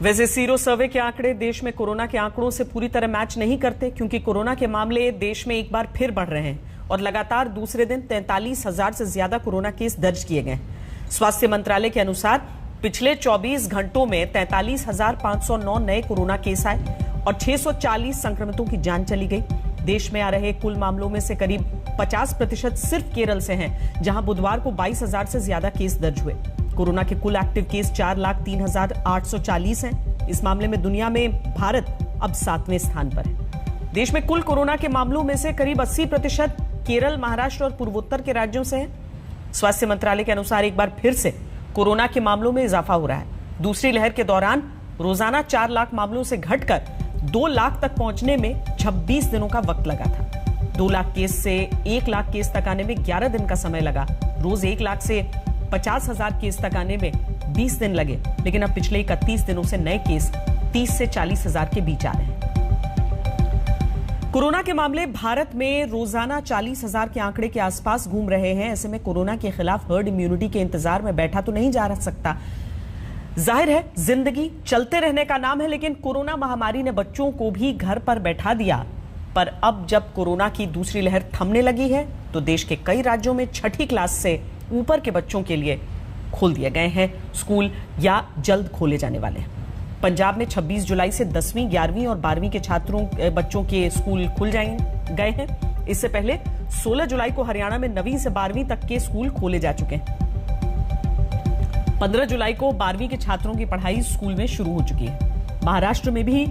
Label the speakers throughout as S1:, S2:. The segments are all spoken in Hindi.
S1: वैसे सीरो सर्वे के आंकड़े देश में कोरोना के आंकड़ों से पूरी तरह मैच नहीं करते, क्योंकि कोरोना के मामले देश में एक बार फिर बढ़ रहे हैं और लगातार दूसरे दिन 43,000 से ज्यादा कोरोना केस दर्ज किए गए। स्वास्थ्य मंत्रालय के अनुसार पिछले 24 घंटों में 43,509 नए कोरोना केस आए और 640 संक्रमितों की जान चली गई। देश में आ रहे कुल मामलों में से करीब 50% सिर्फ केरल से हैं, जहां बुधवार को 22,000 से ज्यादा केस दर्ज हुए। कोरोना के कुल एक्टिव केस 4,03,840 हैं। इस मामले में दुनिया में भारत अब 7वें स्थान पर है। देश में कुल कोरोना के मामलों में से करीब 80% केरल, महाराष्ट्र और पूर्वोत्तर के राज्यों से है। स्वास्थ्य मंत्रालय के अनुसार एक बार फिर से कोरोना के मामलों में इजाफा हो रहा है। दूसरी लहर के दौरान रोजाना 4 लाख मामलों से घटकर 2 लाख तक पहुंचने में 26 दिनों का वक्त लगा था। 2 लाख केस से 1 लाख केस तक आने में 11 दिन का समय लगा। रोज 1 लाख से 50,000 केस तक आने में 20 दिन लगे, लेकिन अब पिछले 31 दिनों से नए केस 30 से 40,000 के बीच आ रहे हैं। कोरोना के मामले भारत में रोजाना 40,000 के आंकड़े के आसपास घूम रहे हैं। ऐसे में कोरोना के खिलाफ हर्ड इम्यूनिटी के इंतजार में बैठा तो नहीं जा सकता। जाहिर है जिंदगी चलते रहने का नाम है, लेकिन कोरोना महामारी ने बच्चों को भी घर पर बैठा दिया। पर अब जब कोरोना की दूसरी लहर थमने लगी है, तो देश के कई राज्यों में 6ठी क्लास से ऊपर के बच्चों के लिए खोल दिए गए हैं स्कूल, या जल्द खोले जाने वाले हैं। पंजाब में 26 जुलाई से 10वीं, 11वीं और 12वीं के बच्चों के स्कूल खुल गए हैं। इससे पहले 16 जुलाई को हरियाणा में 9वीं से 12वीं तक के स्कूल खोले जा चुके हैं। 15 जुलाई को 12वीं के छात्रों की पढ़ाई स्कूल में शुरू हो चुकी है। महाराष्ट्र में भी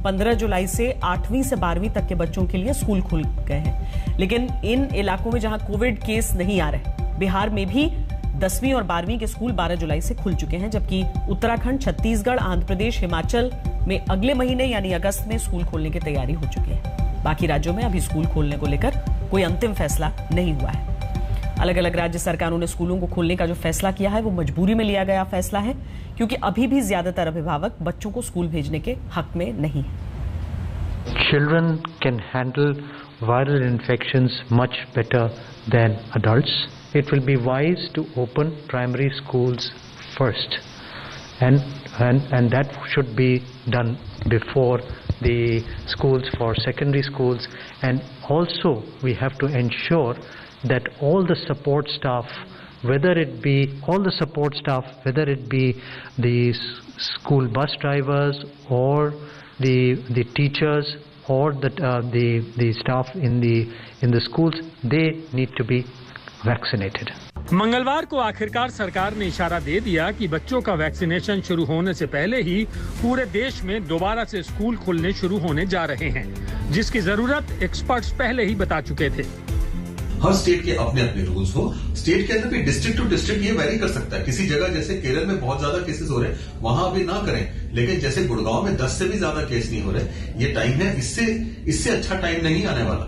S1: 15 जुलाई से 8वीं से 12वीं तक के बच्चों के लिए स्कूल खुल गए हैं। लेकिन इन इलाकों में जहां कोविड केस नहीं आ रहे, बिहार में भी 10वीं और 12वीं के स्कूल 12 जुलाई से खुल चुके हैं, जबकि उत्तराखंड, छत्तीसगढ़, आंध्र प्रदेश, हिमाचल में अगले महीने यानी अगस्त में स्कूल खोलने की तैयारी हो चुकी है। बाकी राज्यों में अभी स्कूल खोलने को लेकर कोई अंतिम फैसला नहीं हुआ है। अलग अलग राज्य सरकारों ने स्कूलों को खोलने का जो फैसला किया है वो मजबूरी में लिया गया फैसला है, क्योंकि अभी भी ज्यादातर अभिभावक बच्चों को स्कूल भेजने के हक में नहीं है।
S2: Children can handle viral infections much better than adults. It will be wise to open primary schools first, and that should be done before the schools for secondary schools. And also we have to ensure that all the support staff, whether it be the school bus drivers or the teachers or the staff in the schools, they need to be vaccinated.
S3: मंगलवार को आखिरकार सरकार ने इशारा दे दिया कि बच्चों का वैक्सीनेशन शुरू होने से पहले ही पूरे देश में दोबारा से स्कूल खुलने शुरू होने जा रहे हैं, जिसकी जरूरत एक्सपर्ट्स पहले ही बता चुके थे।
S4: हर स्टेट के अपने अपने रूल्स हो। स्टेट के अंदर भी डिस्ट्रिक्ट टू डिस्ट्रिक्ट ये वेरी कर सकता है। किसी जगह जैसे केरल में बहुत ज्यादा केसेस हो रहे हैं, वहां अभी ना करें, लेकिन जैसे गुड़गांव में 10 से भी ज्यादा केस नहीं हो रहे, ये टाइम है। इससे अच्छा टाइम नहीं आने वाला।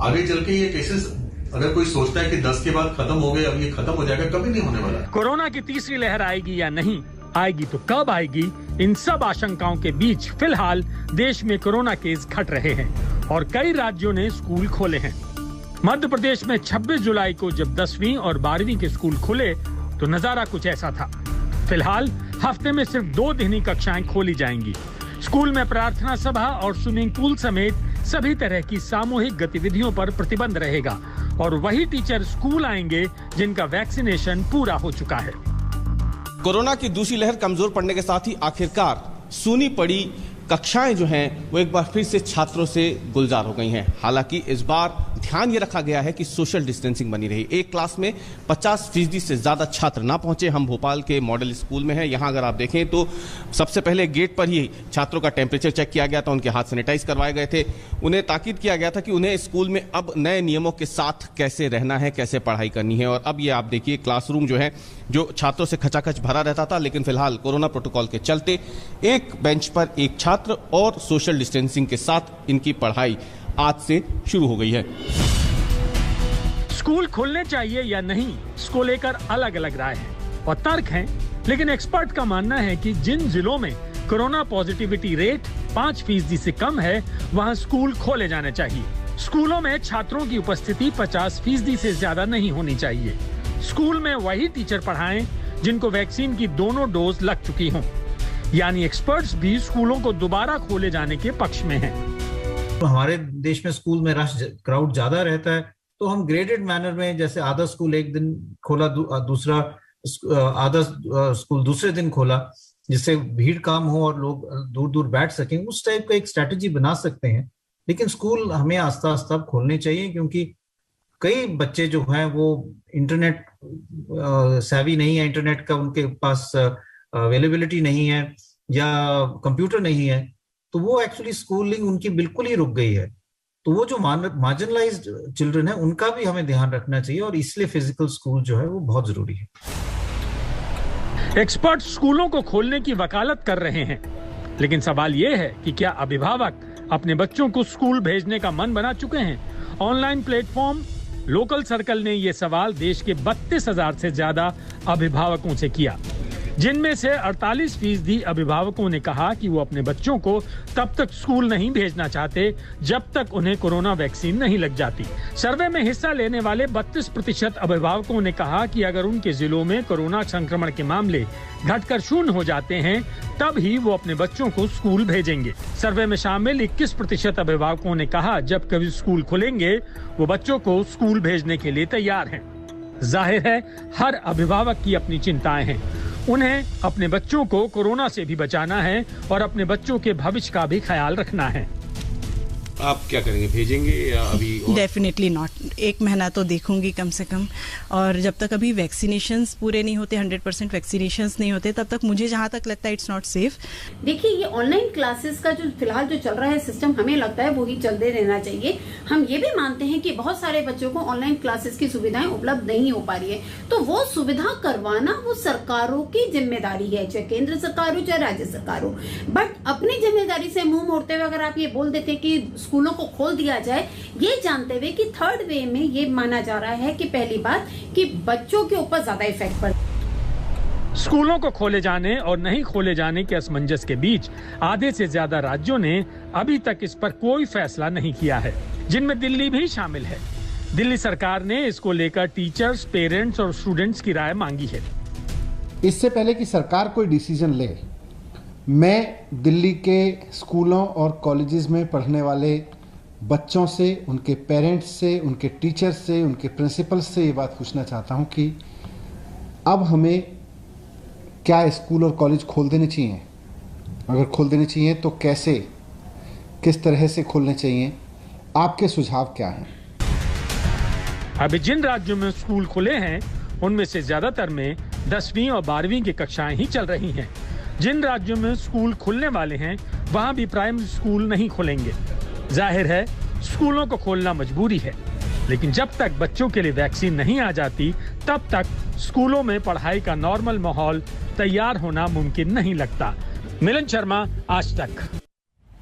S4: आगे चल के ये केसेस अगर कोई सोचता है कि 10 के बाद खत्म हो गए, अब ये खत्म हो जाएगा, कभी नहीं होने वाला।
S3: कोरोना की तीसरी लहर आएगी या नहीं आएगी तो कब आएगी, इन सब आशंकाओं के बीच फिलहाल देश में कोरोना केस घट रहे हैं और कई राज्यों ने स्कूल खोले हैं। मध्य प्रदेश में 26 जुलाई को जब 10वीं और 12वीं के स्कूल खुले तो नजारा कुछ ऐसा था। फिलहाल हफ्ते में सिर्फ 2 दिन ही कक्षाएं खोली जाएंगी। स्कूल में प्रार्थना सभा और स्विमिंग पूल समेत सभी तरह की सामूहिक गतिविधियों पर प्रतिबंध रहेगा और वही टीचर स्कूल आएंगे जिनका वैक्सीनेशन पूरा हो चुका है।
S5: कोरोना की दूसरी लहर कमजोर पड़ने के साथ ही आखिरकार सूनी पड़ी कक्षाएं जो हैं वो एक बार फिर से छात्रों से गुलजार हो गई हैं। हालांकि इस बार ध्यान ये रखा गया है कि सोशल डिस्टेंसिंग बनी रही। एक क्लास में 50% से ज्यादा छात्र ना पहुंचे। हम भोपाल के मॉडल स्कूल में हैं। यहां अगर आप देखें तो सबसे पहले गेट पर ही छात्रों का टेम्परेचर चेक किया गया था, उनके हाथ सैनिटाइज करवाए गए थे, उन्हें ताकीद किया गया था कि उन्हें स्कूल में अब नए नियमों के साथ कैसे रहना है, कैसे पढ़ाई करनी है। और अब ये आप देखिए क्लासरूम जो है जो छात्रों से खचाखच भरा रहता था, लेकिन फिलहाल कोरोना प्रोटोकॉल के चलते एक बेंच पर एक छात्र और सोशल डिस्टेंसिंग के साथ इनकी पढ़ाई आज से शुरू हो गई है।
S3: स्कूल खोलने चाहिए या नहीं, इसको लेकर अलग अलग राय है और तर्क हैं, लेकिन एक्सपर्ट का मानना है कि जिन जिलों में कोरोना पॉजिटिविटी रेट 5% से कम है, वहां स्कूल खोले जाने चाहिए। स्कूलों में छात्रों की उपस्थिति 50% से ज्यादा नहीं होनी चाहिए। स्कूल में वही टीचर पढ़ाएं जिनको वैक्सीन की दोनों डोज लग चुकी हों। यानी एक्सपर्ट्स भी स्कूलों को दोबारा खोले जाने के पक्ष में हैं।
S6: हमारे देश में स्कूल में रश क्राउड ज्यादा रहता है, तो हम ग्रेडेड मैनर में, जैसे आधा स्कूल एक दिन खोला, दूसरा आधा स्कूल दूसरे दिन खोला, जिससे भीड़ कम हो और लोग दूर दूर बैठ सकें, उस टाइप का एक स्ट्रैटेजी बना सकते हैं। लेकिन स्कूल हमें आस्ता आस्ता खोलने चाहिए, क्योंकि कई बच्चे जो हैं वो इंटरनेट सेवी नहीं है, इंटरनेट का उनके पास अवेलेबिलिटी नहीं है या कंप्यूटर नहीं है, तो वो एक्चुअली स्कूलिंग उनकी बिल्कुल ही रुक गई है। तो वो जो मार्जिनलाइज्ड चिल्ड्रन है, उनका भी हमें ध्यान रखना चाहिए, और इसलिए फिजिकल स्कूल जो है वो बहुत जरूरी है।
S3: एक्सपर्ट स्कूलों को खोलने की वकालत कर रहे हैं, लेकिन सवाल ये है कि क्या अभिभावक अपने बच्चों को स्कूल भेजने का मन बना चुके हैं? ऑनलाइन प्लेटफॉर्म लोकल सर्कल ने ये सवाल देश के 32,000 से ज्यादा अभिभावकों से किया, जिनमें से 48% अभिभावकों ने कहा कि वो अपने बच्चों को तब तक स्कूल नहीं भेजना चाहते जब तक उन्हें कोरोना वैक्सीन नहीं लग जाती। सर्वे में हिस्सा लेने वाले 32% अभिभावकों ने कहा कि अगर उनके जिलों में कोरोना संक्रमण के मामले घटकर शून्य हो जाते हैं, तब ही वो अपने बच्चों को स्कूल भेजेंगे। सर्वे में शामिल 21% अभिभावकों ने कहा जब कभी स्कूल खुलेंगे वो बच्चों को स्कूल भेजने के लिए तैयार हैं। जाहिर है हर अभिभावक की अपनी चिंताएं हैं। उन्हें अपने बच्चों को कोरोना से भी बचाना है और अपने बच्चों के भविष्य का भी ख्याल रखना है।
S5: आप क्या करेंगे, भेजेंगे या अभी?
S7: डेफिनेटली नॉट, 1 महीना तो देखूंगी कम से कम, और जब तक अभी वैक्सीनेशंस पूरे नहीं होते, 100% वैक्सीनेशंस नहीं होते, तब तक मुझे जहां तक लगता है इट्स नॉट सेफ।
S8: देखिए, ये ऑनलाइन क्लासेस का जो फिलहाल जो चल रहा है सिस्टम, हमें लगता है वो ही चलते रहना चाहिए। हम ये भी मानते हैं कि बहुत सारे बच्चों को ऑनलाइन क्लासेस की सुविधाएं उपलब्ध नहीं हो पा रही है, तो वो सुविधा करवाना वो सरकारों की जिम्मेदारी है, चाहे केंद्र सरकार हो चाहे राज्य सरकार हो। बट अपनी जिम्मेदारी से मुंह मोड़ते हुए अगर आप ये बोल देते कि स्कूलों को खोल दिया जाए, ये जानते हुए कि थर्ड वे में ये माना जा रहा है कि पहली बात कि बच्चों के ऊपर ज्यादा इफेक्ट पड़ता।
S3: स्कूलों को खोले जाने और नहीं खोले जाने के असमंजस के बीच आधे से ज्यादा राज्यों ने अभी तक इस पर कोई फैसला नहीं किया है, जिनमें दिल्ली भी शामिल है। दिल्ली सरकार ने इसको लेकर टीचर्स, पेरेंट्स और स्टूडेंट्स की राय मांगी है।
S9: इससे पहले कि सरकार कोई डिसीजन ले, मैं दिल्ली के स्कूलों और कॉलेजेस में पढ़ने वाले बच्चों से, उनके पेरेंट्स से, उनके टीचर्स से, उनके प्रिंसिपल्स से ये बात पूछना चाहता हूँ कि अब हमें क्या स्कूल और कॉलेज खोल देने चाहिए? अगर खोल देने चाहिए तो कैसे, किस तरह से खोलने चाहिए? आपके सुझाव क्या हैं?
S3: अभी जिन राज्यों में स्कूल खुले हैं उनमें से ज्यादातर में 10वीं और 12वीं की कक्षाएं ही चल रही हैं। जिन राज्यों में स्कूल खुलने वाले हैं वहां भी प्राइमरी स्कूल नहीं खुलेंगे। जाहिर है स्कूलों को खोलना मजबूरी है, लेकिन जब तक बच्चों के लिए वैक्सीन नहीं आ जाती तब तक स्कूलों में पढ़ाई का नॉर्मल माहौल तैयार होना मुमकिन नहीं लगता। मिलन शर्मा, आज तक।